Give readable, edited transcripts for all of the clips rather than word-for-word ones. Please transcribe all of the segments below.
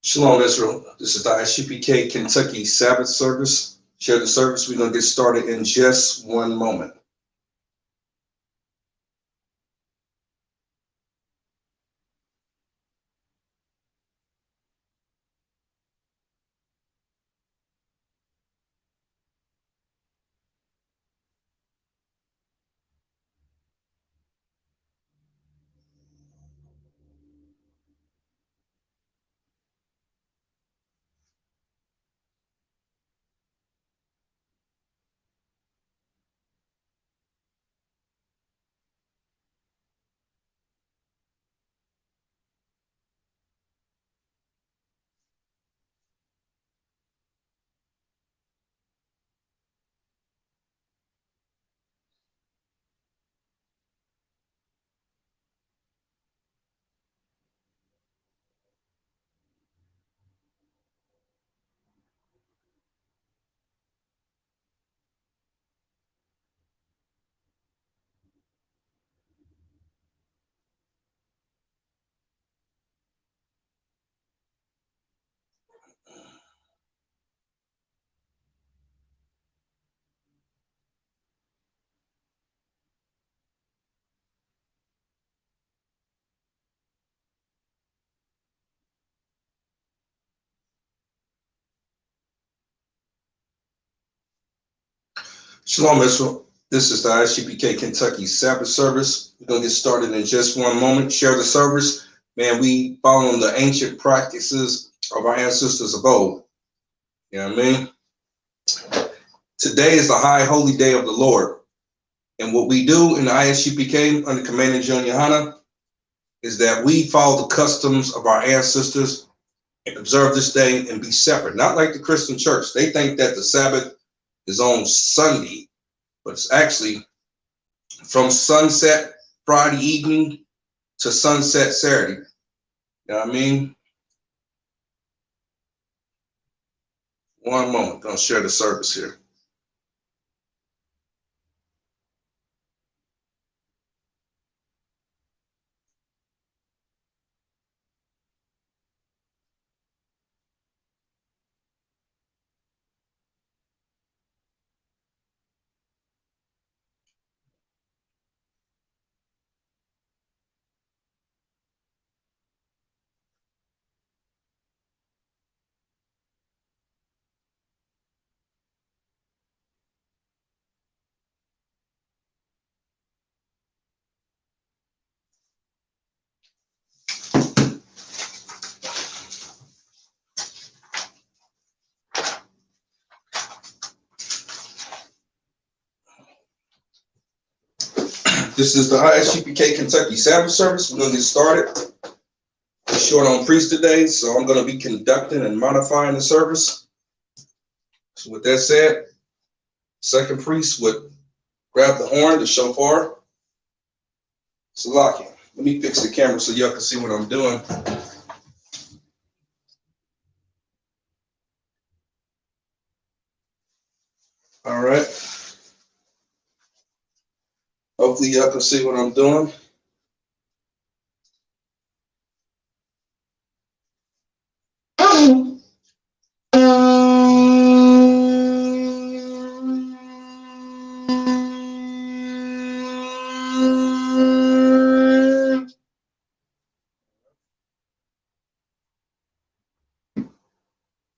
Shalom, Israel. This is the I.S.U.P.K. Kentucky Sabbath service. Share the service. We're going to get started in just one moment. Shalom, Israel. This is the I.S.U.P.K. Kentucky Sabbath service. We're going to get started in just one moment. Share the service. Man, we following the ancient practices of our ancestors of old. You know what I mean? Today is the high holy day of the Lord. And what we do in the I.S.U.P.K. under Commander GEN.YAHANNA is that we follow the customs of our ancestors and observe this day and be separate. Not like the Christian church. They think that the Sabbath is on Sunday, but it's actually from sunset Friday evening to sunset Saturday. You know what I mean? One moment, gonna share the service here. This is the I.S.U.P.K. Kentucky Sabbath service. We're going to get started. We're short on priest today, so I'm going to be conducting and modifying the service. So with that said, second priest would grab the horn, the shofar. Salakia. Let me fix the camera so y'all can see what I'm doing. All right. Hopefully y'all can see what I'm doing.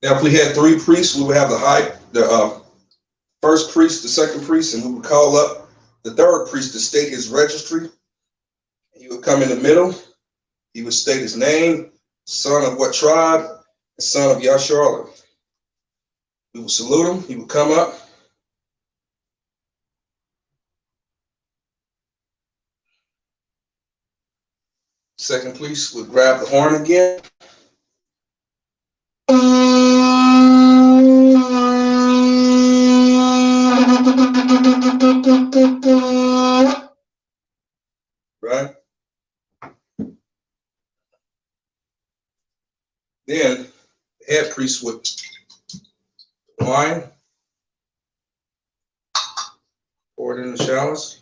Now, if we had three priests, we would have the first priest, the second priest, and we would call up the third priest to state his registry. He would come in the middle. He would state his name, son of what tribe, and son of Yasharala. We would salute him. He would come up. Second priest would grab the horn again. Right? Then the head priest would wine, pour it in the chalice,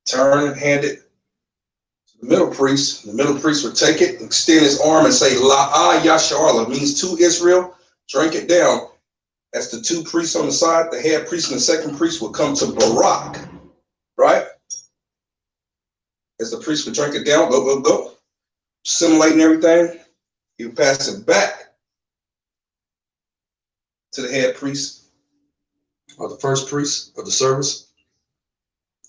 turn and hand it to The middle priest would take it, extend his arm and say, La means to Israel, drink it down. As the two priests on the side, the head priest and the second priest would come to Barak, right? As the priest would drink it down, go, assimilating everything, he would pass it back to the head priest or the first priest of the service.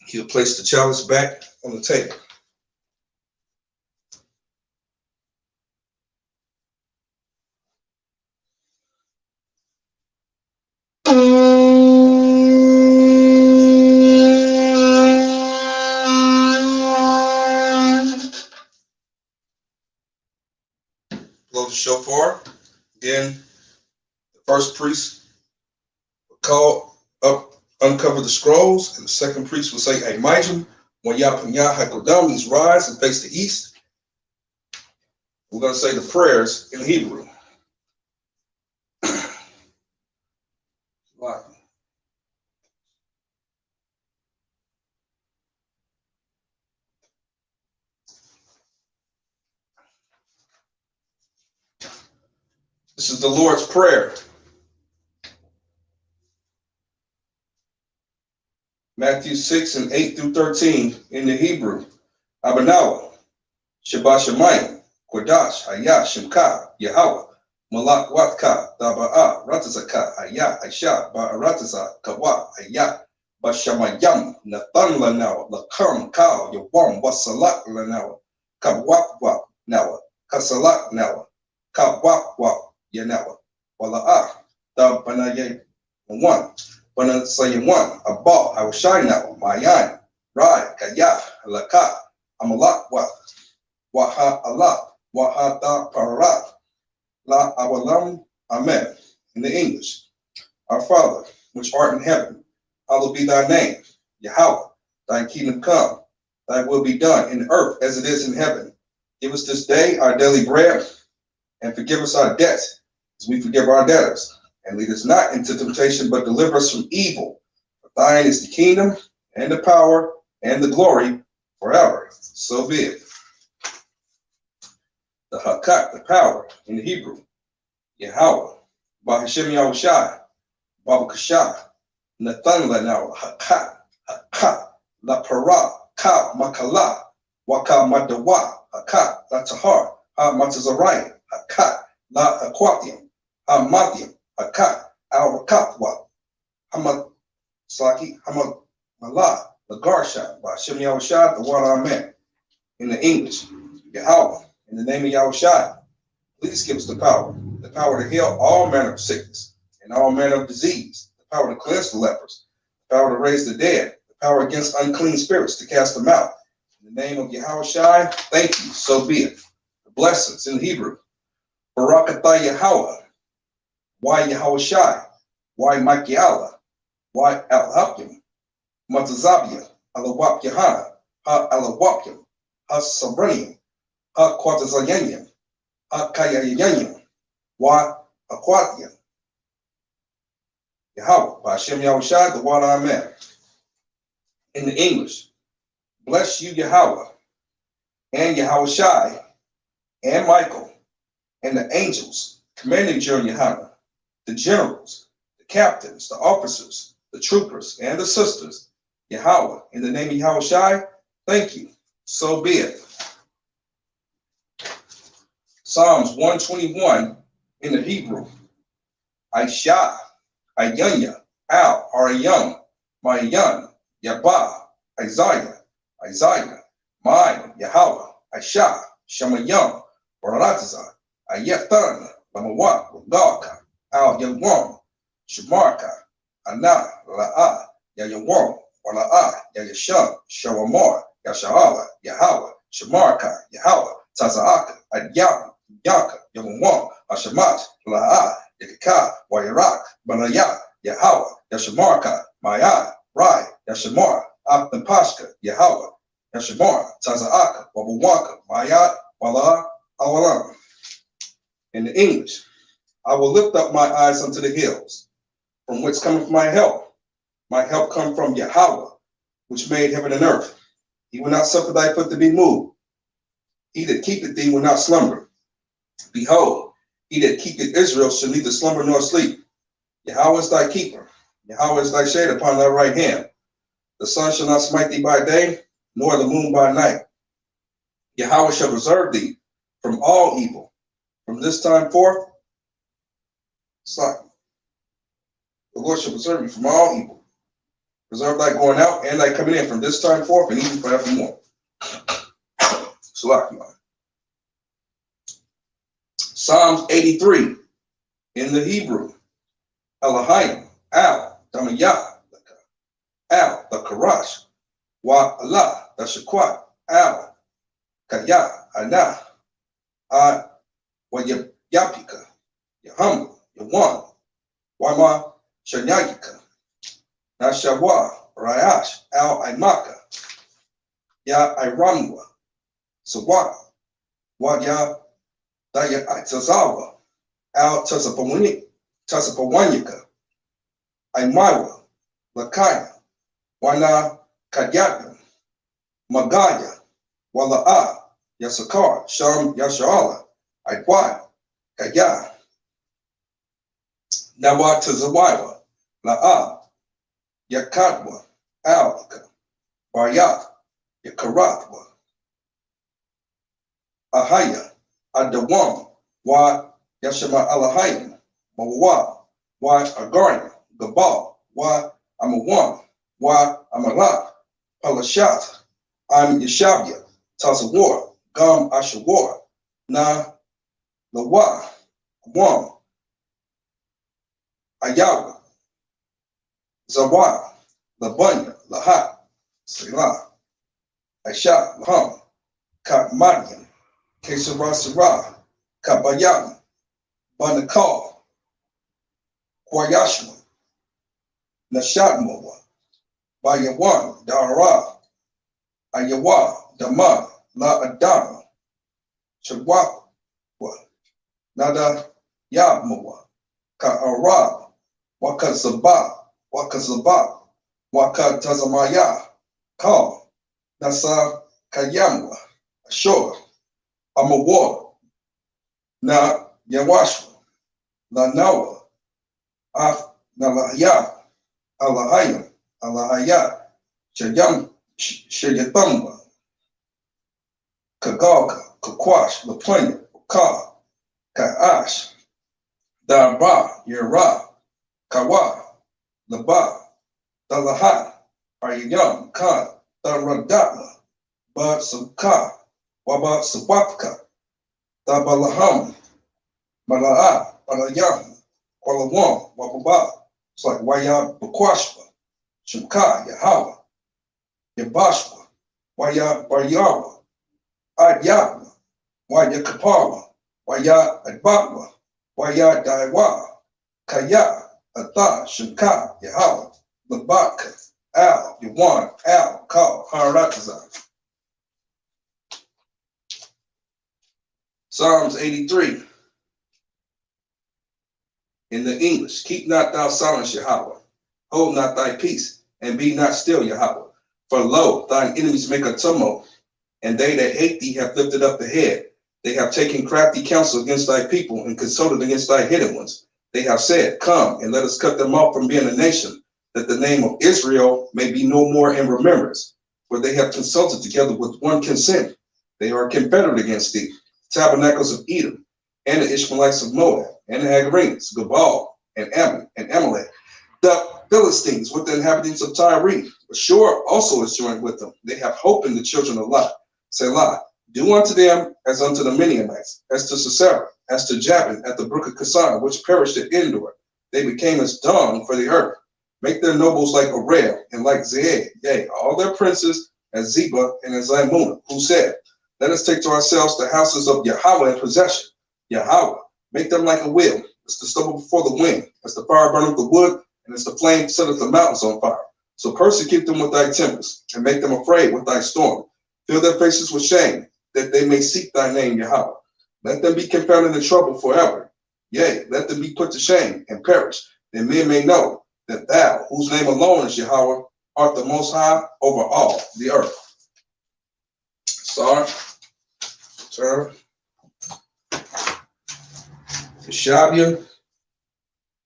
He would place the chalice back on the table. Blow the shofar. Then the first priest would call up, uncover the scrolls, and the second priest would say, Majum, GEN.YAHANNA means rise and face the east. We're going to say the prayers in Hebrew. This is the Lord's Prayer. Matthew 6 and 8 through 13 in the Hebrew. Abanawa, Shabbat Shemayim, Kodash, Hayah, Shemka, Yahweh, Malak Watka, Daba'a, Ratazaka, Hayah, Aisha, Ba'arataza, Kawa, Hayah, Bashamayam, Nathan Lanawa, Lakam, Kao, Yawam, Wasalak Lanawa, Kabwak Nawa, Kasalak Nawa, Kabwak Yanawa, Wala'a, Dabanaya, one. Bana saying one, Abba, I will shine now, Mayan, Rai, Kaya, Laka, Amalak, Waha Allah, Waha da Parat, La Awalam, Amen. In the English, our Father, which art in heaven, hallowed be thy name, Yahweh, thy kingdom come, thy will be done in earth as it is in heaven. Give us this day our daily bread, and forgive us our debts, as we forgive our debtors. And lead us not into temptation, but deliver us from evil. For thine is the kingdom, and the power, and the glory, forever. So be it. The Hakat, the power, in the Hebrew. Yahweh, Bahashem Yahushai, Babakashah, Nathan Lanaw, Hakat, La Para, Ka Makala, Waka Madawa, Hakat, La Tahar, Ha Matazariah, Hakat, La Aquatium, Ha Mathium, Hakat, Al Rakatwa, Hamad Saki, Hamad Malah, the Garsha, by Shem Yahushai, the one Amen. In the English, Yahweh, in the name of Yahushai, please give us the power to heal all manner of sickness and all manner of disease, the power to cleanse the lepers, the power to raise the dead, the power against unclean spirits to cast them out. In the name of Yahushai, thank you, so be it. The blessings in Hebrew, Barakatah Yahweh, why Yahushai? Why Makiala? Why Al-Hakim? Matazabia, Alawap Yahana, Ha Alawakim, Ha Sabranium, Ha Quatazayanium, Ha Kayayanium, Why Aquatium. Yahweh, by Hashem Yahushai, the one Amen. In the English, bless you, Yahweh, and Yahushai, and Michael, and the angels, commanding GEN.YAHANNA, the generals, the captains, the officers, the troopers, and the sisters, Yahweh, in the name of Yahushai, thank you, so be it. Psalms 121 in the Hebrew, Aisha, Ayanya, Al, Arayam, Mayan, Yabah, Isaiah, Mine, Yahweh, Aisha, Shamayam, Barataza, Ayathan, Lamawak, Gaka, Al Yawam, Shamarka, Ana, La'a, Yayawam, Wala'a, Yayasham, Shawamar, Yashala, Yahweh, Shamarka, Yahweh, Tazaaka, Adyam, Yanka, Yawam, Ashamat, La'a, Yakaka, Wayarak, Banaya, Yahweh, Yashamarka, Maya, Rai, Yashamar, Apnapashka, Yahweh, Yashamar, Tazaaka, Wabuwanka, Maya, Wala, Awalam. In the English, I will lift up my eyes unto the hills, from whence cometh my help. My help come from Yahweh, which made heaven and earth. He will not suffer thy foot to be moved. He that keepeth thee will not slumber. Behold, he that keepeth Israel shall neither slumber nor sleep. Yahweh is thy keeper. Yahweh is thy shade upon thy right hand. The sun shall not smite thee by day, nor the moon by night. Yahweh shall preserve thee from all evil. From this time forth, the Lord shall preserve you from all evil. Preserve thy going out and thy coming in from this time forth and even forevermore. Psalms 83 in the Hebrew. Elohim, Al, Damayah, Al, the Karash, Wa Allah, the Shakwat, Al, Kaya, Ana, Wa Yapika, Yaham, Yawan, Wama, Shanyayika, Nashawa, Rayash, Al Imaka, Ya Iramwa, Sawa, Waya Daya Tazawa, Al Tasapawanyika, Aimawa, Lakaya, Wana Kadyatna, Magaya, Wala'a, Yasakar, Sham Yashala, Aikwai, Kaya, Nawa Tazawawa, La'a, Yakadwa, Alika, Baryat, Yakaratwa, Ahaya, Adawam, Wa Yashama Alahayim, Mawa, Wa Agaria, Gabal, Wa Amawam, Wa Amalak, Palashat, Am Yeshabia, Tazawar, Gam Ashawar, Na Lawa, Wam, Ayawa, Zawar, Labunya, Lahat, Selah, Aisha, Laham, Katmadian, Kesara Sarah, Kabayam, Banakal, Kwayashma, Nashatmoa, Bayawan, Dara, Ayawa, Dama, La Adama, Chawakwa, Nada Yabmoa, Ka'arab, Wakazaba, Wakatazamaya, Kal, Nasa Kayamwa, Ashor, Amawar, Na Yawashwa, La Nawa, Af Nalaya, Alahayam, Alahaya, Shayathamba, Kagalka, Kakwash, Lapunya, Ka, Kaash, Dara, Yera, Kawa, Laba, Dalaha, Ayam, Khan, Daradama, Ba Suka, Waba Subapka, Dabalaham, Mala'a, Balayam, Kualawam, Wababa. It's like Waya Bakwashwa, Shimka, Yahawa, Yabashwa, Waya Baryawa, Adyabwa, Waya Kapawa, Waya Adbakwa, Waya Daiwa, Kaya, Atha, Shimka, Yahawa, Labaka, Al, Yawan, Al, Kal, Haratazah. Psalms 83 in the English. Keep not thou silence, Yahweh. Hold not thy peace, and be not still, Yahweh. For lo, thine enemies make a tumult, and they that hate thee have lifted up the head. They have taken crafty counsel against thy people, and consulted against thy hidden ones. They have said, Come, and let us cut them off from being a nation, that the name of Israel may be no more in remembrance. For they have consulted together with one consent. They are confederate against thee, tabernacles of Edom, and the Ishmaelites of Moab, and the Hagarenes, Gabal, and Ammon, and Amalek, the Philistines with the inhabitants of Tyre. Ashur also is joined with them. They have hope in the children of Lot. Selah, do unto them as unto the Midianites, as to Sisera, as to Jabin at the brook of Kissar, which perished at Endor. They became as dung for the earth. Make their nobles like Arel and like Zeed, yea, all their princes as Zeba and as Zimuna, who said, Let us take to ourselves the houses of Yahweh in possession. Yahweh, make them like a wheel, as the stubble before the wind, as the fire burneth the wood, and as the flame setteth the mountains on fire. So persecute them with thy tempest, and make them afraid with thy storm. Fill their faces with shame, that they may seek thy name, Yahweh. Let them be confounded in trouble forever. Yea, let them be put to shame and perish, that men may know that thou, whose name alone is Yahweh, art the most high over all the earth. Sorry. Tara, Shabia,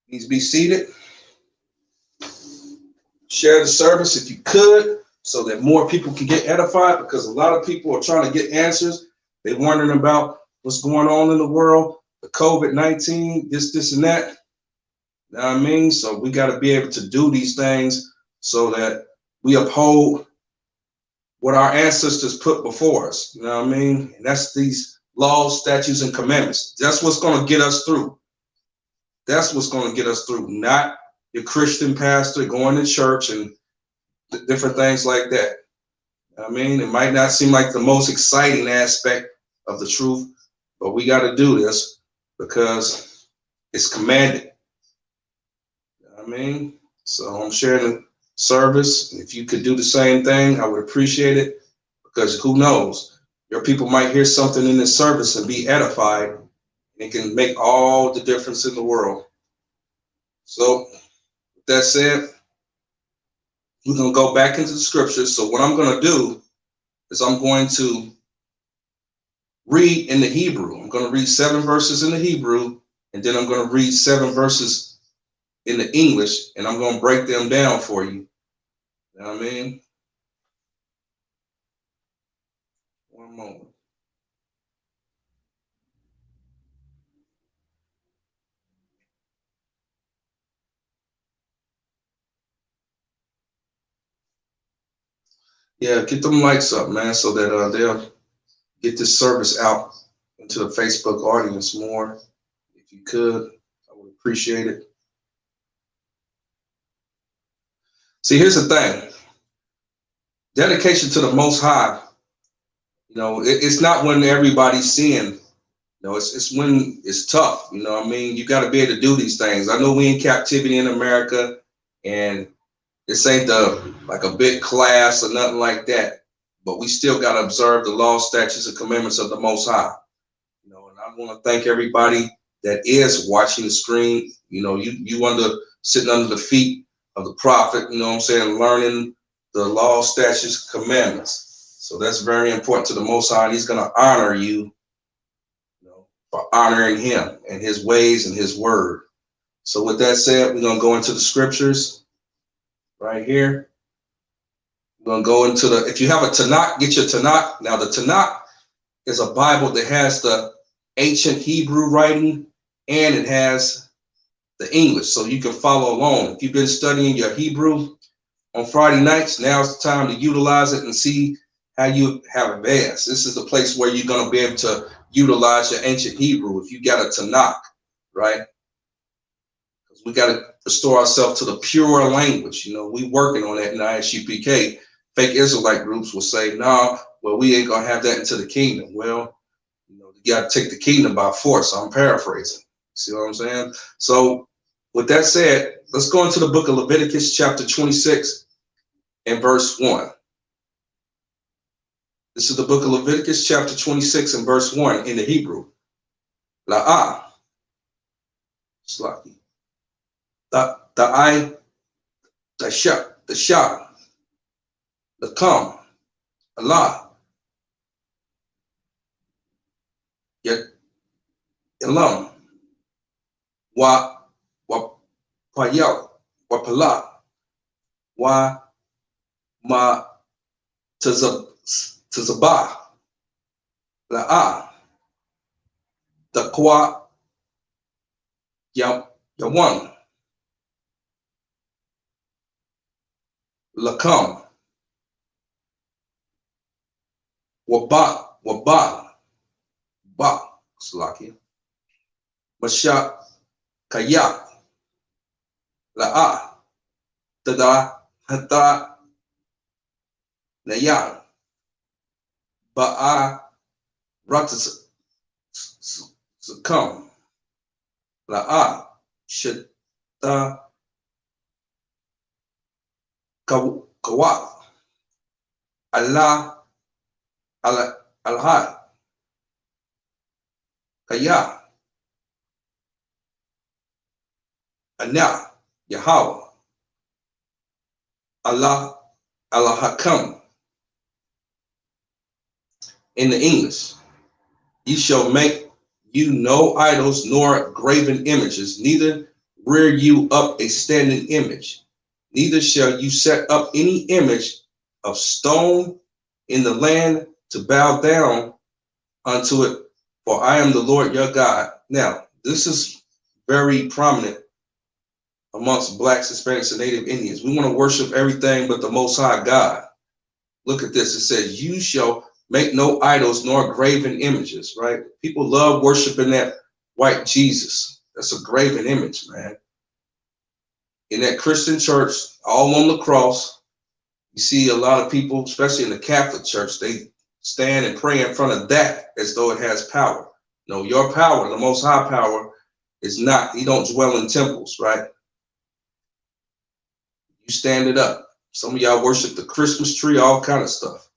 please be seated. Share the service if you could, so that more people can get edified, because a lot of people are trying to get answers. They're wondering about what's going on in the world, the COVID-19, this, and that. You know what I mean? So we got to be able to do these things so that we uphold what our ancestors put before us. You know what I mean? And that's these laws, statutes, and commandments. That's what's going to get us through. That's what's going to get us through, not your Christian pastor going to church and different things like that. I mean, it might not seem like the most exciting aspect of the truth, but we got to do this because it's commanded. You know what I mean? So I'm sharing the service. If you could do the same thing, I would appreciate it, because who knows? Your people might hear something in this service and be edified. It can make all the difference in the world. So with that said, we're going to go back into the scriptures. So what I'm going to do is I'm going to read in the Hebrew. I'm going to read 7 verses in the Hebrew, and then I'm going to read 7 verses in the English, and I'm going to break them down for you. You know what I mean? One moment. Yeah, get them likes up, man, so that they'll get this service out into the Facebook audience more. If you could, I would appreciate it. See, here's the thing. Dedication to the Most High, you know, it's not when everybody's seeing. You know, it's when it's tough. You know what I mean? You got to be able to do these things. I know we in captivity in America, and this ain't like a big class or nothing like that, but we still got to observe the law, statutes, and commandments of the Most High. You know, and I want to thank everybody that is watching the screen. You know, you sitting under the feet of the prophet, you know what I'm saying, learning the law, statutes, commandments. So that's very important to the Most High, and he's going to honor you, you know, for honoring him and his ways and his word. So with that said, we're going to go into the scriptures right here. We're going to go into if you have a Tanakh, get your Tanakh. Now the Tanakh is a Bible that has the ancient Hebrew writing, and it has the English, so you can follow along. If you've been studying your Hebrew on Friday nights, now's the time to utilize it and see how you have advanced. This is the place where you're going to be able to utilize your ancient Hebrew if you got a Tanakh, right? Because we got to restore ourselves to the pure language. You know, we working on that in I.S.U.P.K. Fake Israelite groups will say, "No, well, we ain't gonna have that into the kingdom." Well, you know, you got to take the kingdom by force. I'm paraphrasing. See what I'm saying? So with that said, let's go into the book of Leviticus chapter 26 and verse 1. This is the book of Leviticus chapter 26 and verse 1 in the Hebrew. La'ah. Slaki. Ta'ai. The Shah. The Kam. Allah. Yet. Elam. Wa Payal. Wa Pala. Wa Ma Tazabah. La'ah. The Kwa Yawan. Lakam. Wabal. Ba. Slaki. Masha Kaya. La'ah. Tada. Hata. Nayan. Ba'a. Ratas. Succumb. La'ah. Shita. Kawa. Allah. Alhad. Kaya. Ana. Yahweh. Allah. Allah Hakam. In the English. Ye shall make you no idols nor graven images, neither rear you up a standing image, neither shall you set up any image of stone in the land to bow down unto it, for I am the Lord your God. Now, this is very prominent amongst blacks, Hispanics, and Native Indians. We want to worship everything but the Most High God. Look at this. It says, you shall make no idols nor graven images, right? People love worshiping that white Jesus. That's a graven image, man. In that Christian church, all on the cross, you see a lot of people, especially in the Catholic Church, they stand and pray in front of that as though it has power. No, your power, the Most High power, is not, he don't dwell in temples, right? You stand it up. Some of y'all worship the Christmas tree, all kind of stuff.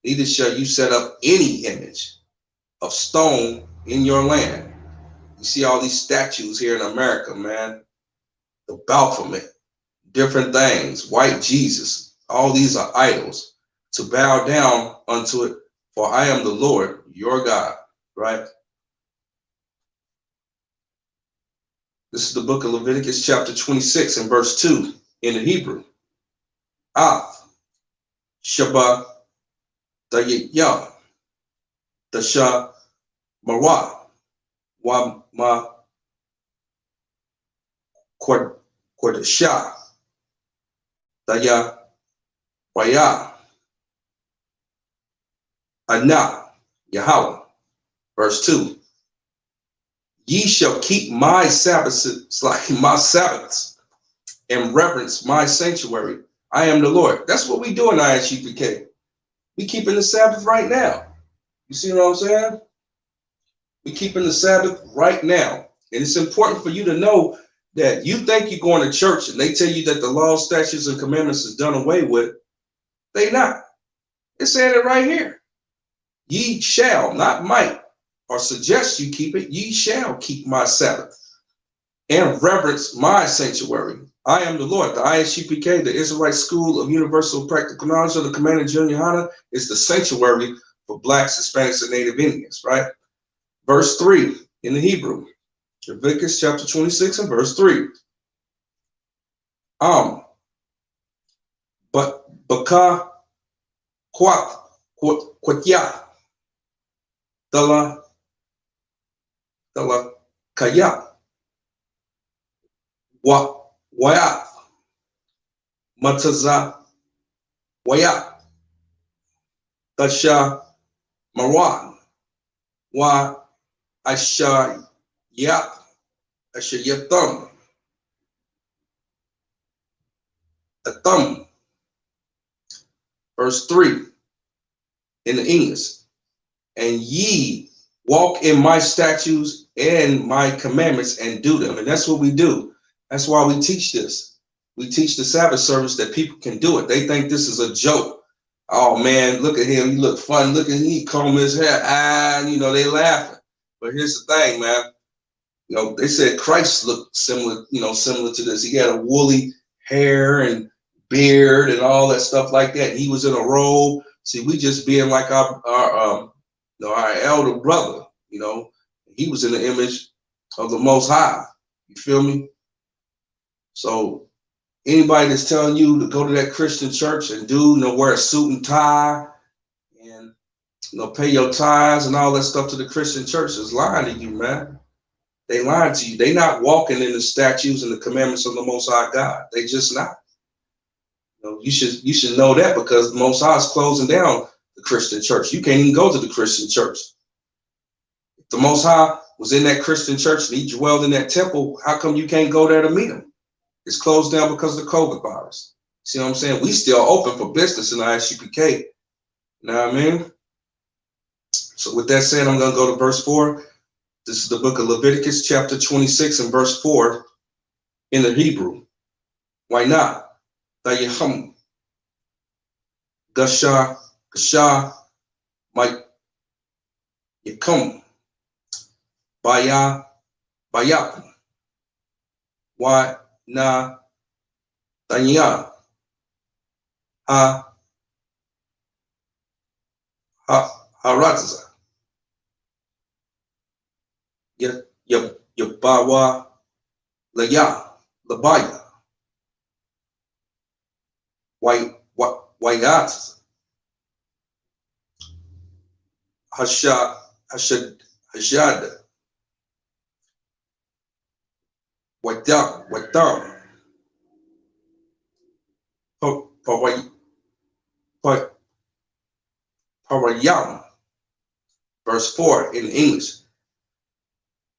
Neither shall you set up any image of stone in your land. You see all these statues here in America, man. The Baphomet, different things, white Jesus, all these are idols to bow down unto it, for I am the Lord, your God, right? This is the book of Leviticus chapter 26 and verse 2 in the Hebrew. Shabbat Dayah Dasha Marwa Wa Ma Quadasha Daya Waya Anna Yahweh. Verse 2. Ye shall keep my Sabbaths, like my Sabbaths, and reverence my sanctuary. I am the Lord. That's what we do in I.S.U.P.K. We keeping the Sabbath right now. You see what I'm saying? We keeping the Sabbath right now. And it's important for you to know that you think you're going to church and they tell you that the law, statutes, and commandments is done away with. They not. It's saying it right here. Ye shall, not might, or suggest you keep it. Ye shall keep my Sabbath and reverence my sanctuary. I am the Lord. The I.S.U.P.K, the Israelite School of Universal Practical Knowledge of the Commander GEN.YAHANNA, is the sanctuary for blacks, Hispanics, and Native Indians, right? Verse 3 in the Hebrew, Leviticus chapter 26 and verse 3. But baka kwatya dala kaya waya mataza waya tasha marwan wa asha yatham atham. Verse 3 in the English. And ye walk in my statutes and my commandments and do them. And that's what we do. That's why we teach this. We teach the Sabbath service that people can do it. They think this is a joke. Oh man, look at him. He look fun. Look at him. He comb his hair. You know, they laughing. But here's the thing, man. You know, they said Christ looked similar, similar to this. He had a woolly hair and beard and all that stuff like that. And he was in a robe. See, we just being like our elder brother, he was in the image of the Most High. You feel me? So anybody that's telling you to go to that Christian church and wear a suit and tie and pay your tithes and all that stuff to the Christian church is lying to you, man. They lying to you. They not walking in the statutes and the commandments of the Most High God. They just not. You should know that, because the Most High is closing down the Christian church. You can't even go to the Christian church. If the Most High was in that Christian church and he dwelled in that temple, how come you can't go there to meet him? It's closed down because of the COVID virus. See what I'm saying? We still open for business in I.S.U.P.K. You know what I mean? So with that said, I'm going to go to verse 4. This is the book of Leviticus chapter 26 and verse 4 in the Hebrew. Why not? Dayaham Gasha Mike Yakum Baya Why na Danya Haratza Yabawa Laya Labaya Wayat Hashad Wadam Parayam. Verse 4 in English.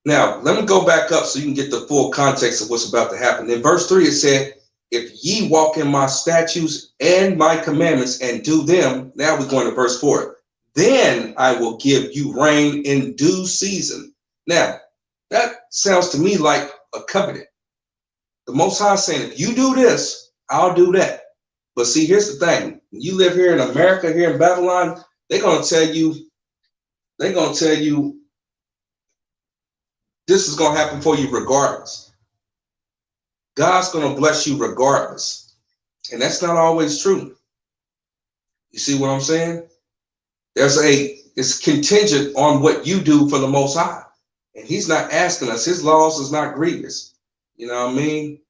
Now, let me go back up so you can get the full context of what's about to happen. In verse 3, it said, if ye walk in my statutes and my commandments and do them, now we're going to verse 4, then I will give you rain in due season. Now, that sounds to me like a covenant. The Most High saying, if you do this, I'll do that. But see, here's the thing. When you live here in America, here in Babylon, they're going to tell you, this is going to happen for you regardless. God's going to bless you regardless. And that's not always true. You see what I'm saying? It's contingent on what you do for the Most High. And he's not asking us. His laws is not grievous. You know what I mean?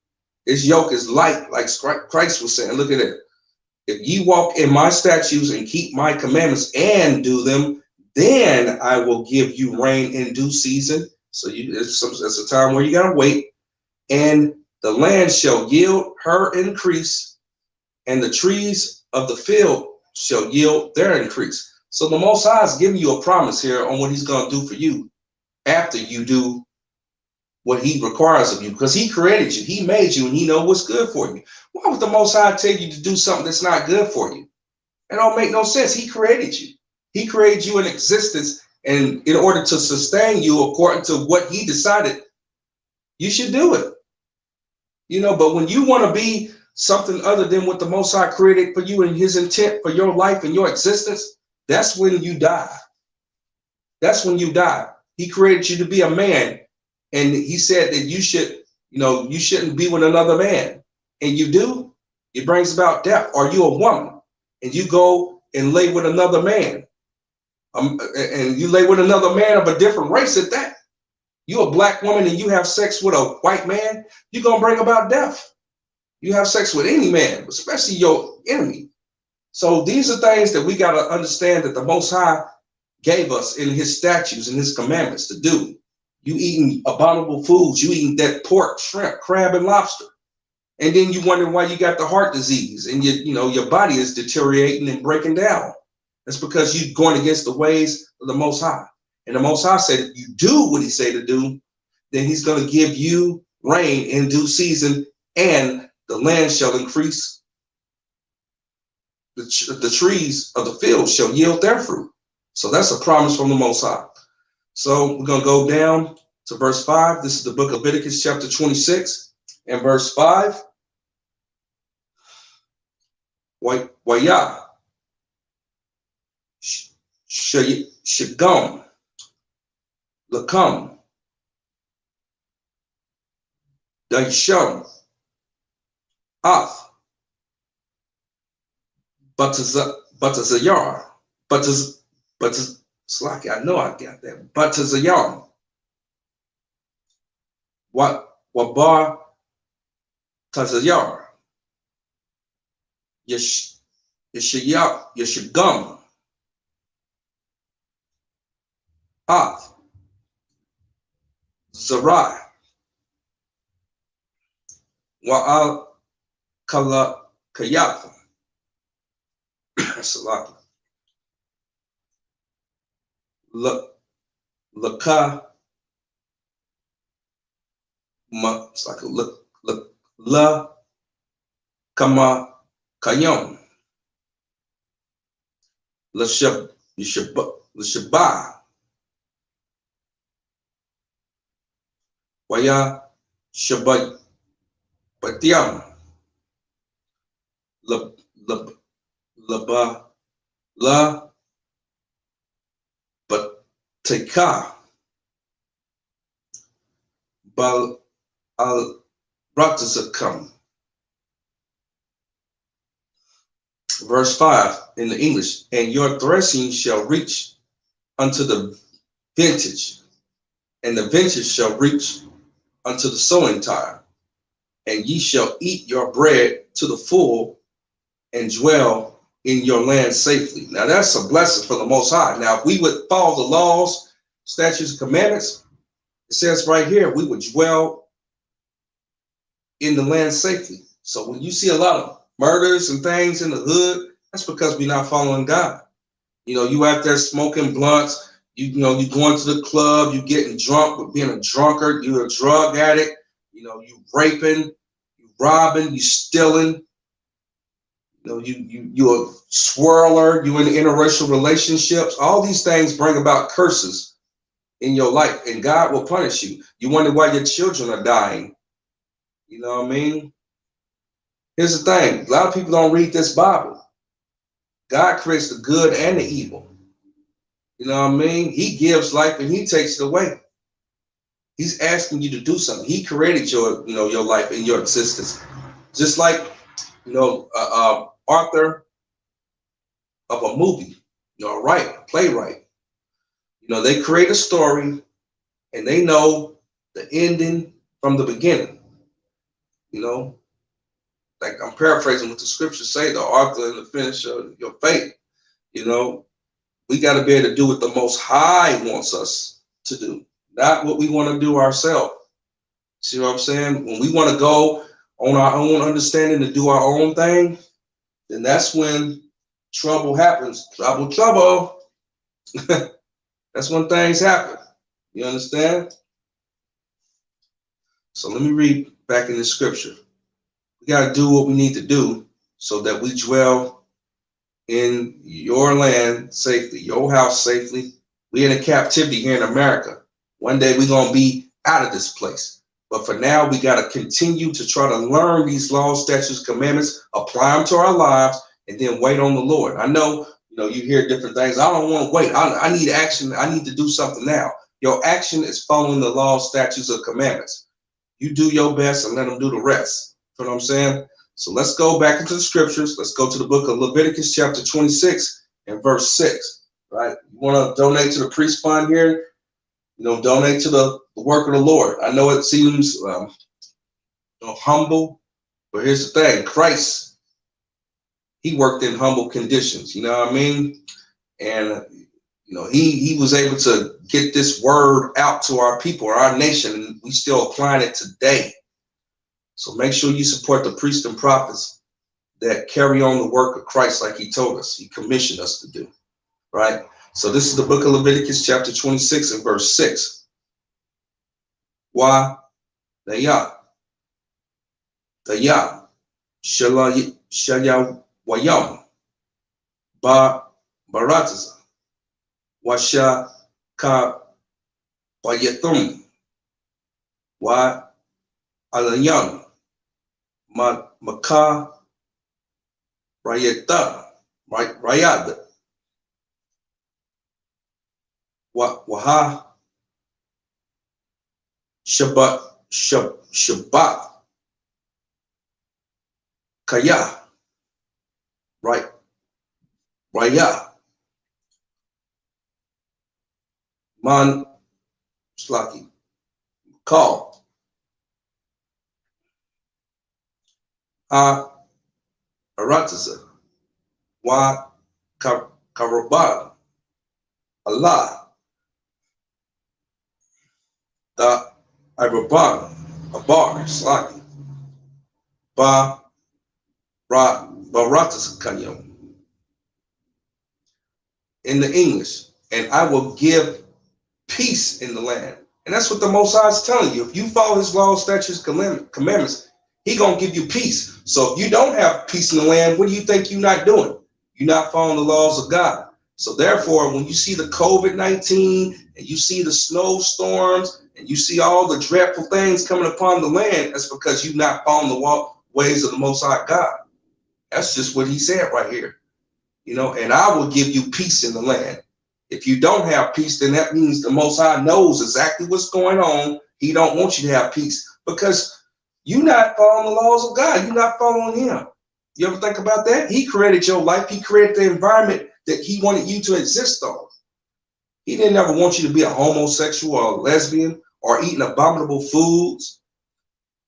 His yoke is light, like Christ was saying. Look at it. If ye walk in my statutes and keep my commandments and do them, then I will give you rain in due season. So it's a time where you got to wait. And the land shall yield her increase, and the trees of the field shall yield their increase. So the Most High is giving you a promise here on what he's going to do for you after you do what he requires of you, because he created you, he made you, and he knows what's good for you. Why would the Most High tell you to do something that's not good for you? It don't make no sense. He created you. He created you in existence, and in order to sustain you according to what he decided, you should do it. You know, but when you want to be something other than what the Most High created for you and his intent for your life and your existence, that's when you die. That's when you die. He created you to be a man, and he said that you should, you shouldn't be with another man. And you do, it brings about death. Or you a woman and you go and lay with another man, and you lay with another man of a different race at that. You a black woman and you have sex with a white man, you're going to bring about death. You have sex with any man, especially your enemy. So these are things that we got to understand that the Most High gave us in his statutes and his commandments to do. You eating abominable foods, you eating that pork, shrimp, crab, and lobster. And then you wonder why you got the heart disease and your body is deteriorating and breaking down. That's because you're going against the ways of the Most High. And the Most High said, if you do what he said to do, then he's going to give you rain in due season, and the land shall increase. The trees of the field shall yield their fruit. So that's a promise from the Most High. So we're going to go down to verse 5. This is the book of Leviticus, chapter 26, and verse 5. Wayah Shagam Lakam Daisham Ath Batazayar Slacky, I know I got that. Batazayar Wabar Tazayar Yeshagam Ath Zarai Wa'al Kala Kayafa Salaki Laka Ma, it's like La Kama Kayom L'Shabba Waya Shabbat Batyam Laba La Bateka Bal Al Ratazakam. Verse 5 in the English, and your threshing shall reach unto the vintage, and the vintage shall reach unto the sowing time, and ye shall eat your bread to the full and dwell in your land safely. Now that's a blessing for the Most High. Now, if we would follow the laws, statutes, and commandments, it says right here, we would dwell in the land safely. So when you see a lot of murders and things in the hood, that's because we're not following God. You know, you out there smoking blunts, you know, you going to the club, you getting drunk with being a drunkard, you're a drug addict, you know, you raping, you robbing, you stealing, you know, you're a swirler, you in interracial relationships. All these things bring about curses in your life, and God will punish you. You wonder why your children are dying. You know what I mean? Here's the thing. A lot of people don't read this Bible. God creates the good and the evil. You know what I mean? He gives life and he takes it away. He's asking you to do something. He created your, you know, your life and your existence. Just like, you know, author of a movie, you know, a playwright. You know, they create a story and they know the ending from the beginning. You know, like I'm paraphrasing what the scriptures say, the author and the finisher of your faith. You know, we got to be able to do what the Most High wants us to do, not what we want to do ourselves. See what I'm saying? When we want to go on our own understanding to do our own thing, then that's when trouble happens. Trouble. That's when things happen. You understand? So let me read back in the scripture. We got to do what we need to do so that we dwell in your land safely, your house safely. We're in a captivity here in America. One day we're going to be out of this place. But for now, we got to continue to try to learn these laws, statutes, commandments, apply them to our lives, and then wait on the Lord. I know, you know, you hear different things. I don't want to wait. I need action. I need to do something now. Your action is following the laws, statutes, or commandments. You do your best and let them do the rest. You know what I'm saying? So let's go back into the scriptures. Let's go to the book of Leviticus chapter 26 and verse 6, right? You want to donate to the priest fund here? You know, donate to the work of the Lord. I know it seems you know, humble, but here's the thing. Christ, he worked in humble conditions, you know what I mean? And, you know, he was able to get this word out to our people, our nation, and we still applying it today. So make sure you support the priests and prophets that carry on the work of Christ like he told us, he commissioned us to do, right? So this is the book of Leviticus chapter 26 and verse 6. Wa Daya Shaya Wayam Ba Barataza Washa Ka Wayathum Wa Alayam Maka Rayata Rayad Waha Shabbat Kaya, right? Raya Man Slaki Call Arataza Wa Karabad Allah the Iroban Abar Slaki Ba Baratas Kanyam in the English, and I will give peace in the land. And that's what the Most High is telling you. If you follow his laws, statutes, commandments, he gonna give you peace. So if you don't have peace in the land, what do you think you're not doing? You're not following the laws of God. So therefore, when you see the COVID-19 and you see the snowstorms and you see all the dreadful things coming upon the land, that's because you're not following the ways of the Most High God. That's just what he said right here. You know, and I will give you peace in the land. If you don't have peace, then that means the Most High knows exactly what's going on. He don't want you to have peace because you're not following the laws of God. You're not following him. You ever think about that? He created your life. He created the environment that he wanted you to exist on. He didn't ever want you to be a homosexual or a lesbian or eating abominable foods,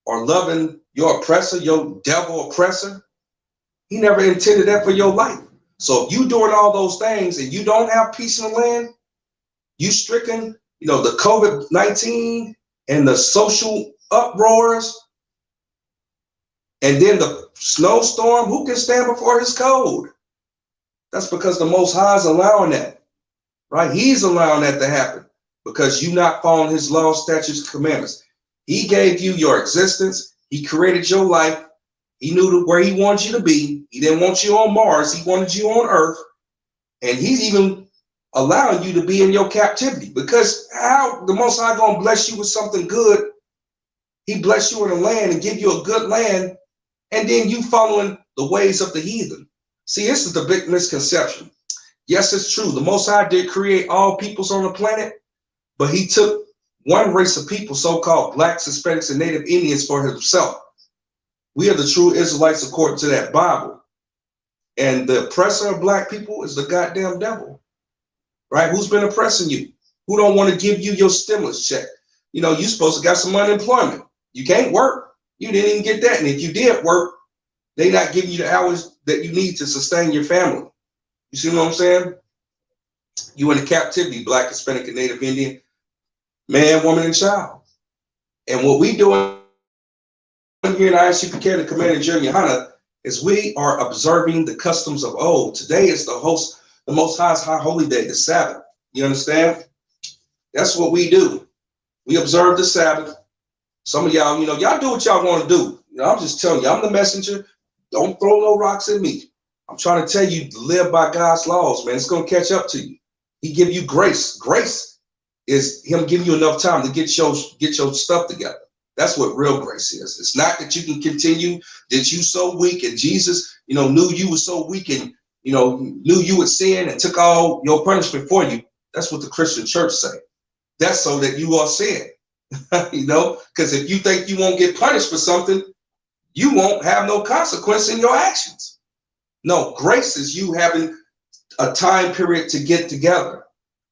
or loving your oppressor, your devil oppressor. He never intended that for your life. So if you doing all those things and you don't have peace in the land, you stricken, the COVID-19 and the social uproars, and then the snowstorm, who can stand before his code? That's because the Most High is allowing that, right? He's allowing that to happen because you not following his laws, statutes, commandments. He gave you your existence. He created your life. He knew where he wanted you to be. He didn't want you on Mars. He wanted you on Earth. And he's even allowing you to be in your captivity, because how the Most High gonna bless you with something good? He bless you in a land and give you a good land, and then you following the ways of the heathen. See, this is the big misconception. Yes, it's true. The Most High did create all peoples on the planet, but he took one race of people, so-called blacks, Hispanics, and Native Indians, for himself. We are the true Israelites according to that Bible. And the oppressor of black people is the goddamn devil, right? Who's been oppressing you? Who don't want to give you your stimulus check? You supposed to got some unemployment. You can't work. You didn't even get that. And if you did work, they not giving you the hours that you need to sustain your family. You see what I'm saying? You in a captivity, black, Hispanic, and Native Indian, man, woman, and child. And what we doing here in I.S.U.P.K, the Command of GEN.YAHANNA, is we are observing the customs of old. Today is the Most High's high holy day, the Sabbath. You understand? That's what we do. We observe the Sabbath. Some of y'all, y'all do what y'all want to do. I'm just telling you, I'm the messenger. Don't throw no rocks at me. I'm trying to tell you to live by God's laws, man. It's going to catch up to you. He give you grace. Grace is him giving you enough time to get your stuff together. That's what real grace is. It's not that you can continue, that you so weak, and Jesus, knew you were so weak, and knew you would sin and took all your punishment for you. That's what the Christian church say. That's so that you are sin. Because if you think you won't get punished for something, you won't have no consequence in your actions. No, grace is you having a time period to get together.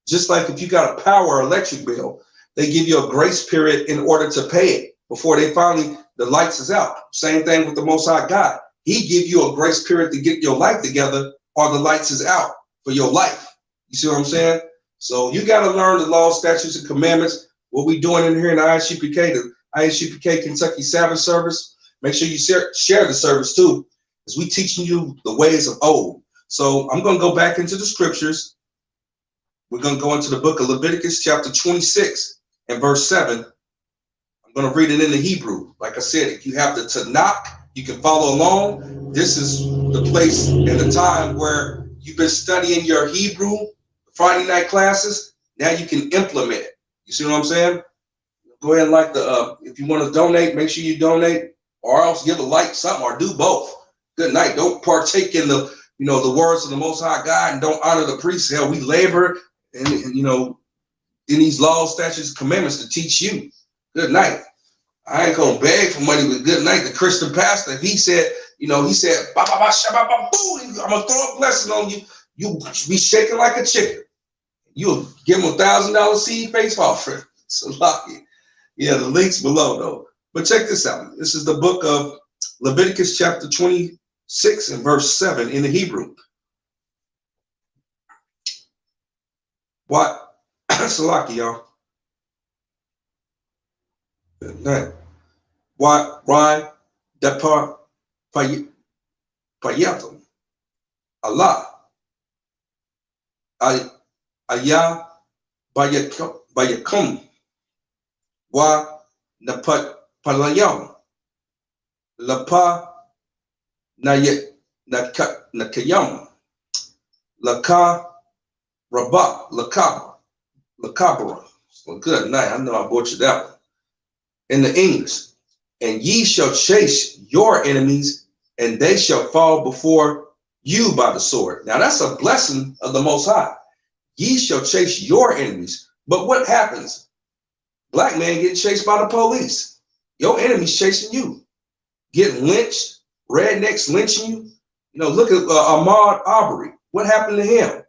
Just like if you got a power or electric bill, they give you a grace period in order to pay it before they finally, the lights is out. Same thing with the Most High God. He give you a grace period to get your life together, or the lights is out for your life. You see what I'm saying? So you got to learn the laws, statutes, and commandments. What we doing in here in the I.S.U.P.K, the I.S.U.P.K Kentucky Sabbath service. Make sure you share the service too, as we teaching you the ways of old. So I'm going to go back into the scriptures. We're going to go into the book of Leviticus chapter 26 and verse 7. I'm going to read it in the Hebrew. Like I said, if you have the Tanakh, you can follow along. This is the place and the time where you've been studying your Hebrew Friday night classes. Now you can implement it. You see what I'm saying? Go ahead and like if you want to donate, make sure you donate, or else give a like, something, or do both. Good night. Don't partake in the words of the Most High God, and don't honor the priests. Hell, we labor and in these laws, statutes, commandments to teach you. Good night. I ain't gonna beg for money, but good night. The Christian pastor, if he said, he said, ba, ba, ba, shabba, ba, boo, I'm gonna throw a blessing on you. You be shaking like a chicken. You'll give him $1,000 seed face offering. So lucky. Yeah, the link's below though. But check this out. This is the book of Leviticus chapter 26 and verse 7 in the Hebrew. What? Salaki, y'all. Why? Depart payatum. Allah. Ayah bayakum. Wa napat palayam. Lapa nakayam. Laka rabah. Lakabra. Well, good night. I know I butchered that one. In the English, and ye shall chase your enemies, and they shall fall before you by the sword. Now that's a blessing of the Most High. Ye shall chase your enemies. But what happens? Black man getting chased by the police. Your enemy's chasing you. Getting lynched, rednecks lynching you. Look at Ahmaud Arbery. What happened to him?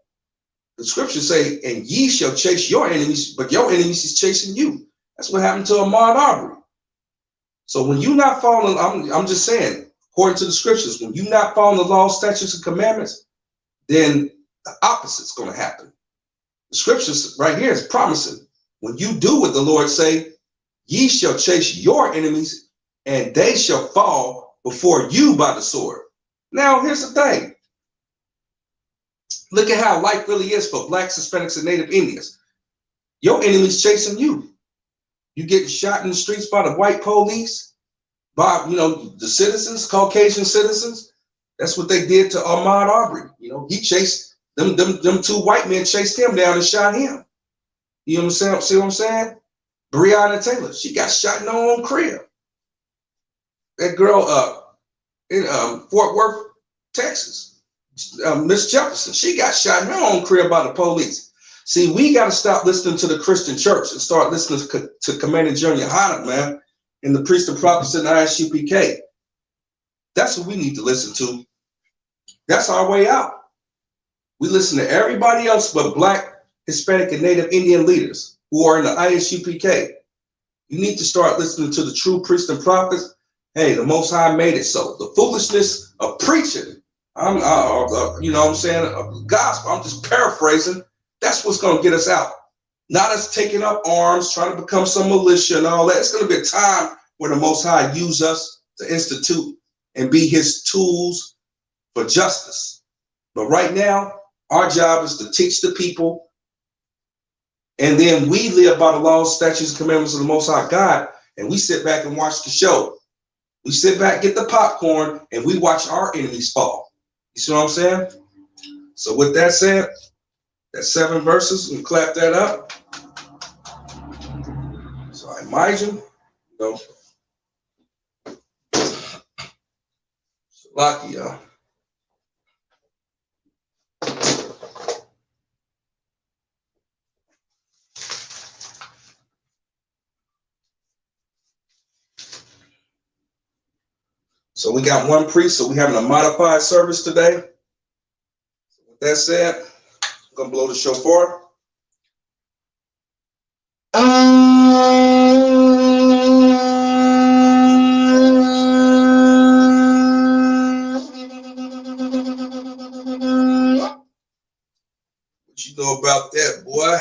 The scriptures say, and ye shall chase your enemies, but your enemies is chasing you. That's what happened to Ahmaud Arbery. So when you not following, I'm just saying, according to the scriptures, when you not following the law, statutes, and commandments, then the opposite's going to happen. The scriptures right here is promising. When you do what the Lord say, ye shall chase your enemies, and they shall fall before you by the sword. Now, here's the thing. Look at how life really is for blacks, Hispanics, and Native Indians. Your enemy's chasing you. You getting shot in the streets by the white police, by, the citizens, Caucasian citizens. That's what they did to Ahmaud Arbery. He chased them two white men, chased him down and shot him. You know what I'm saying? See what I'm saying? Breonna Taylor, she got shot in her own crib. That girl in Fort Worth, Texas, Miss Jefferson, she got shot in her own crib by the police. See, we got to stop listening to the Christian church and start listening to Commander GEN.YAHANNA, man, and the priest and prophets in the I.S.U.P.K. That's what we need to listen to. That's our way out. We listen to everybody else but black, Hispanic, and Native Indian leaders who are in the I.S.U.P.K. You need to start listening to the true priests and prophets. Hey, the Most High made it so. The foolishness of preaching, you know what I'm saying, of the gospel, I'm just paraphrasing. That's what's going to get us out. Not us taking up arms, trying to become some militia and all that. It's going to be a time where the Most High use us to institute and be his tools for justice. But right now, our job is to teach the people, and then we live by the laws, statutes, and commandments of the Most High God, and we sit back and watch the show. We sit back, get the popcorn, and we watch our enemies fall. You see what I'm saying? So with that said, that's 7 verses, and clap that up. So I imagine, lucky, y'all. So we got one priest, so we're having a modified service today. With that said, I'm going to blow the shofar. What you know about that, boy?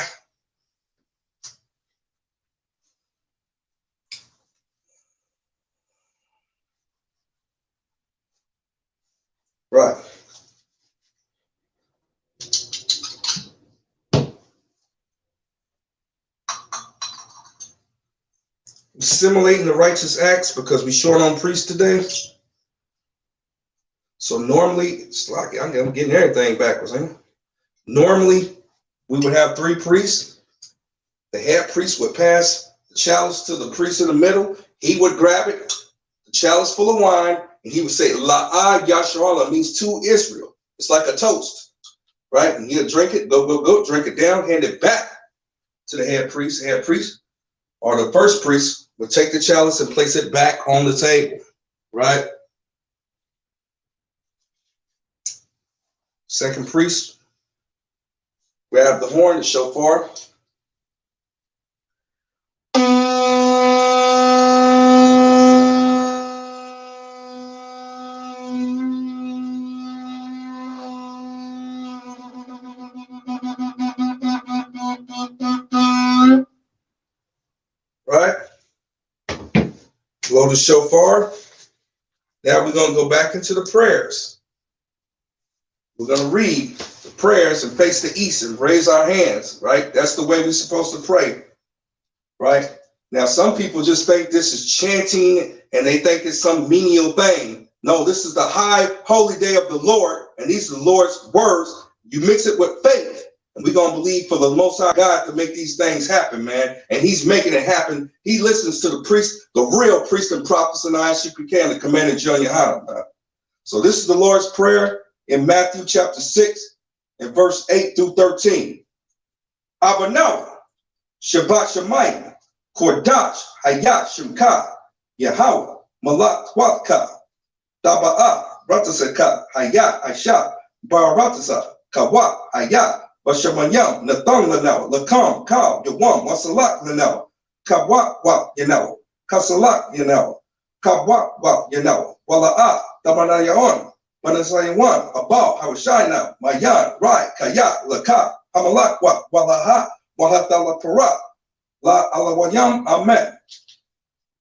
Right. Assimilating the righteous acts because we short on priests today. So normally, it's like I'm getting everything backwards, ain't it? Normally, we would have 3 priests. The head priest would pass the chalice to the priest in the middle. He would grab it, the chalice full of wine, and he would say, I.S.U.P.K means to Israel. It's like a toast, right? And he'll drink it, go, drink it down, hand it back to the head priest. The head priest or the first priest would take the chalice and place it back on the table, right? Second priest, grab the horn, the shofar. Right? Blow the shofar. Now we're going to go back into the prayers. We're going to read the prayers and face the east and raise our hands, right? That's the way we're supposed to pray, right? Now, some people just think this is chanting and they think it's some menial thing. No, this is the high holy day of the Lord, and these are the Lord's words. You mix it with faith, and we're going to believe for the Most High God to make these things happen, man. And he's making it happen. He listens to the priest, the real priest and prophets in the I.S.U.P.K and the Commander GEN.YAHANNA, man. So this is the Lord's Prayer in Matthew chapter 6 and verse 8 through 13. Abanawa, Shabbat Shemayim, Kordash, Hayat Shemka, Yahweh, Malak Watka, Daba'a, Ratasaka, Hayat, Aisha, Baratasa, Kawa, Hayat, Bashamayam, Nathan Lanao, Lakam, Kal, Yawam, Wasalak Lanao, Kabwa, you know, Kasalak, you know, Kabwa, you know, Wala Damanayaon, Manasayawan, Abal, Hawashina, Mayan, Rai, Kaya, Laka, Hamalak, Walaha, Wahatala Para, La Alawayam, Amen.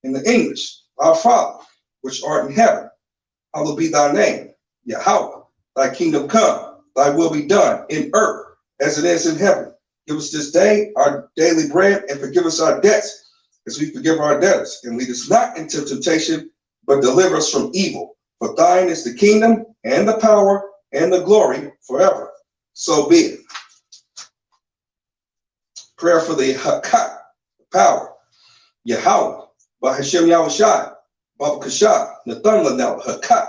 In the English, our Father, which art in heaven, hallowed be thy name, Yahweh, thy kingdom come, thy will be done in earth as it is in heaven. Give us this day our daily bread, and forgive us our debts as we forgive our debtors. And lead us not into temptation, but deliver us from evil. For thine is the kingdom and the power and the glory forever. So be it. Prayer for the Hakat, power. Yahweh, by Hashem Yahushai, Baba Kasha, Nathan Lanel, Hakat,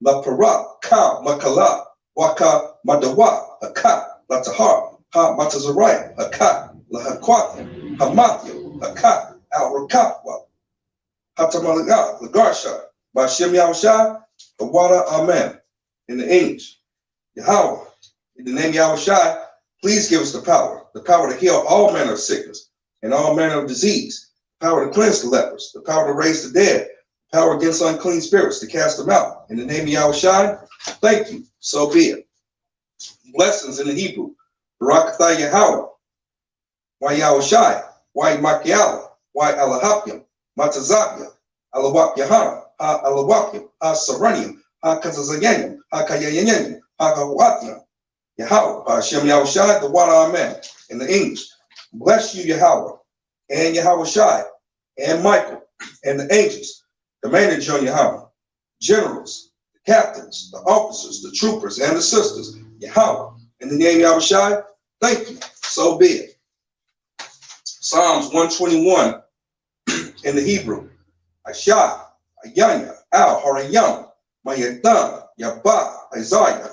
La Para, Ka, Makala, Waka, Madawa, Hakat, La Tahar, Ha Matazariah, Hakat, La Hakwat, Hamatya, Hakat, Al Rakatwa, Hatamalaga, Lagarsha, by Hashem Yahushai, the water, Amen. In the English, Yahweh, in the name Yahushai, please give us the power to heal all manner of sickness and all manner of disease, the power to cleanse the lepers, the power to raise the dead, the power against unclean spirits, to cast them out. In the name of Yahushai, thank you, so be it. Blessings in the Hebrew, Barakatha Yahweh, why Yahushai, why Makiala, why Alahapyam, Matazabia, Alawak Yahana, Ha Alawakyam, Ha Saranium, Ha Kazazayanyam, Ha Kayayanyam, Ha Kawatyam, Yahweh, Hashem Yahushai, the water, Amen. In the English, bless you, Yahweh, and Yahushai, and Michael, and the angels, Commander GEN.YAHANNA, generals, the captains, the officers, the troopers, and the sisters, Yahweh, in the name of Yahushai, thank you, so be it. Psalms 121 in the Hebrew, Asha, Ayanya, Al Harayam, Mayadan, Yabba, Isaiah,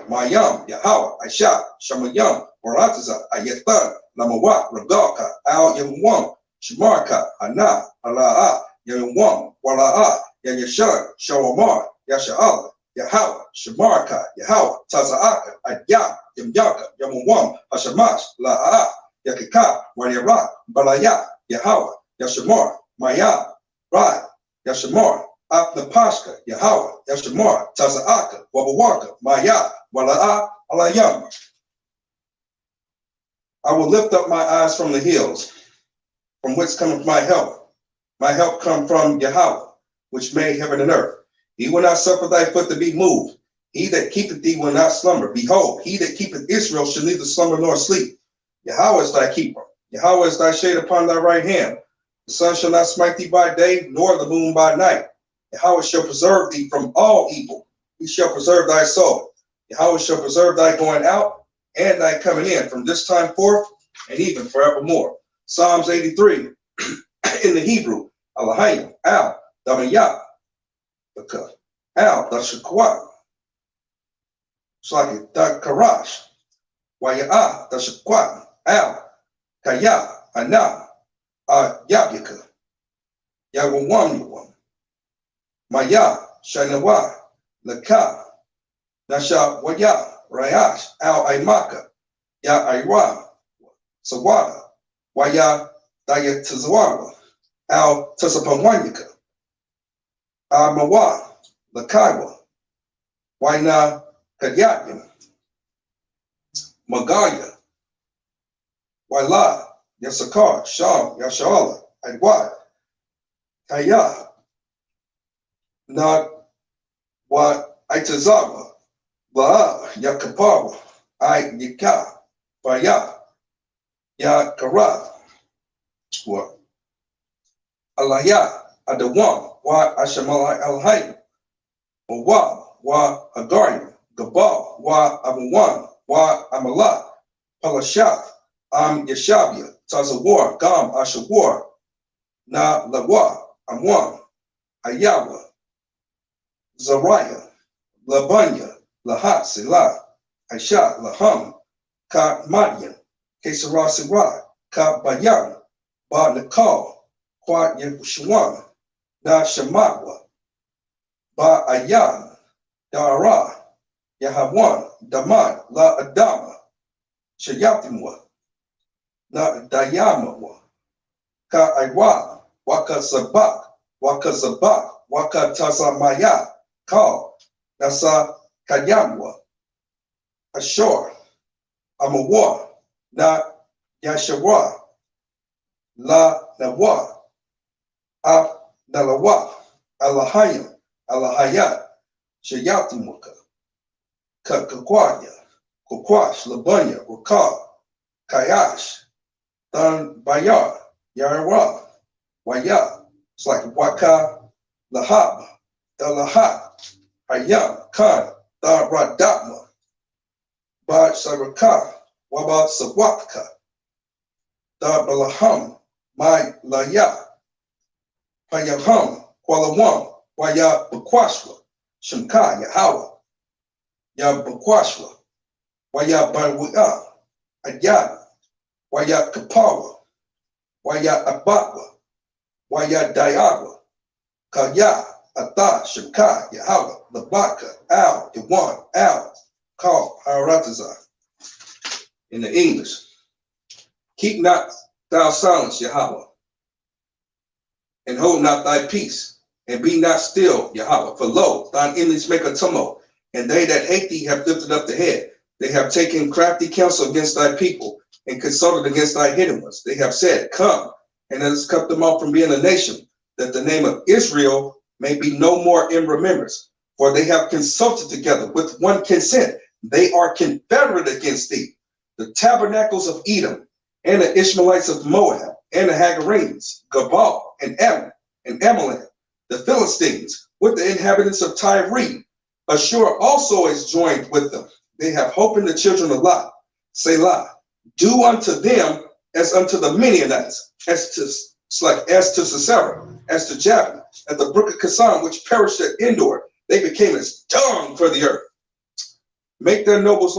Mayam, Yahweh, Aisha, Shamayam, Morataza, Ayatan, Lamawat, Ragaka, Al Yamwam, Shamarka, Ana, Ala'a, Yamwam, Wala'a, Yanyashan, Shawamar, Yasha'ala, Yahweh, Shamarka, Yahweh, Taza'aka, Adya, Yamyaka, Yamwam, Hashamash, La'a, Yakika, Wanyara, Balaya, Yahweh, Yashamar, Maya, Rai, Yashamar, Apnapashka, Yahweh, Yashamar, Taza'aka, Wabawaka, Maya, Wala'a, Alayam. I will lift up my eyes from the hills, from whence cometh my help. My help come from Yahweh, which made heaven and earth. He will not suffer thy foot to be moved. He that keepeth thee will not slumber. Behold, he that keepeth Israel shall neither slumber nor sleep. Yahweh is thy keeper. Yahweh is thy shade upon thy right hand. The sun shall not smite thee by day, nor the moon by night. Yahweh shall preserve thee from all evil. He shall preserve thy soul. Yahweh shall preserve thy going out and thy coming in from this time forth and even forevermore. Psalms 83 in the Hebrew, Alahayim, Al, Damayah, Al, Dashakwat, Shlaki, Dakarash, Waya'ah, Dashakwat, Al, Kaya, Ana, Yabyaka, Yawawam, Maya, Shanawa, Laka, Nasha Waya, Rayash, Al Aimaka, Ya Aira, Sawada, Waya Daya Tazawara, Al Tasapamwanyaka, Mawa, Lakaiwa, Waina Kadyatyan, Magaya, Waila, Yasakar, Sham, Yashala, Adwa, Kaya, Na Wa Aitazawa, Ba Yakapawa, I Yika, Baya, Yakara, what? Alaya, Adawan, Wa Ashamalai Alhayim, Wa Agarim, Gabal, Wa Abawan, Wa Amala, Palashath, Yashabia, Tazawar, Gam Ashawar, Na Lawa, Amwan, Ayawa, Zariah, Labanya, Lahat, Selah, Aisha, Laham, Ka Madian, Kesara Sirah, Ka Bayan, Ba Nakal, Kwa Yeshwan, Na Shamatwa, Ba Ayan, Dara, Yahawan, Damad, La Adama, Shayatimwa, Na Dayamawa, ka Iwa, Waka Sabbath, Waka Sabbath, Waka Tasamaya, Ka, Nasa Kayamwa, Ashor, Amawa, Na Yashawa, La Nawa, Ab Nalawa, Alahayam, Alahayat, Shayatimuka, Kakakwaya, Kukwash, Labunya, Wakar, Kayash, Than Bayar, Yarwa, Waya. It's like Waka, Lahab, Dalahab, Hayam, Khan, Daradatma, Baj Saraka, Waba Sawatka, Dabalaham, Mai Laya, Hayaham, Kualawam, Waya Bakwashwa, Shimka, Yahawa, Ya Bakwashwa, Waya Barwia, Ayana, Waya Kapawa, Waya Abatwa, Waya Dayawa, Kaya, Atha, Shimka, Yahawa, Labaka, Al, Yawan, Al, Kal, Haratazar. In the English, keep not thou silence, Yahweh, and hold not thy peace, and be not still, Yahweh. For lo, thine enemies make a tumult, and they that hate thee have lifted up the head. They have taken crafty counsel against thy people, and consulted against thy hidden ones. They have said, come, and let us cut them off from being a nation, that the name of Israel may be no more in remembrance. For they have consulted together with one consent. They are confederate against thee. The tabernacles of Edom, and the Ishmaelites of Moab, and the Hagarenes, Gabal, and Ammon, and Amalek, the Philistines, with the inhabitants of Tyre. Ashur also is joined with them. They have hope in the children of Lot. Selah. Do unto them as unto the Midianites, as to Sisera, as to Jabin, at the brook of Kazan, which perished at Endor. They became as dung for the earth. Make their nobles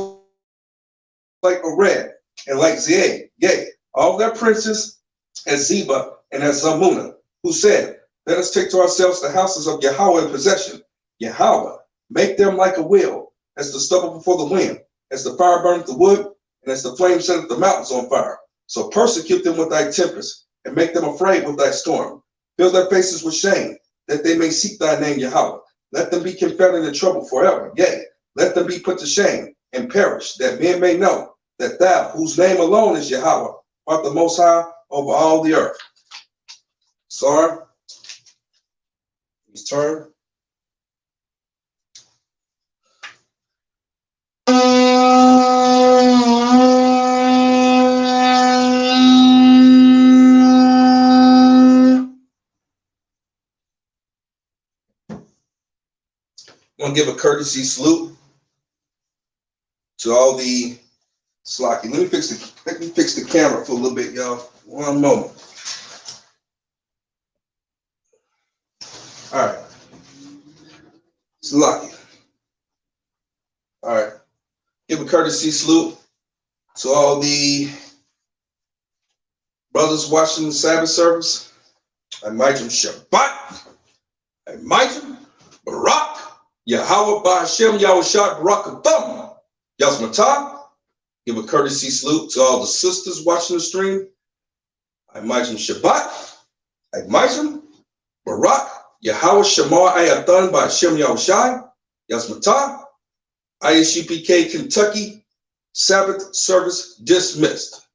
like Arad and like Zeah, yea, all their princes as Zeba and as Zalmunna, who said, let us take to ourselves the houses of Yahweh in possession. Yahweh, make them like a wheel, as the stubble before the wind, as the fire burneth the wood, and as the flame setteth the mountains on fire. So persecute them with thy tempest, and make them afraid with thy storm. Fill their faces with shame, that they may seek thy name, Yahweh. Let them be confounded in trouble forever. Yea, let them be put to shame and perish, that men may know that thou, whose name alone is Yahweh, art the most high over all the earth. Sorry. Please turn. I want to give a courtesy salute to all the Slocky. Let me fix the camera for a little bit, y'all. One moment. All right. Slocky. All right. Give a courtesy salute to all the brothers watching the Sabbath service. I might Shabbat. I might Barak. Yahweh Ba'Hashem Yahushua Barakatham. Yasmatah. Give a courtesy salute to all the sisters watching the stream. I might Shabbat. I might Barak. Yahweh Shamar Ayathan Ba'Hashem Yahushua. Yasmatah. I.S.U.P.K. Kentucky. Sabbath service dismissed.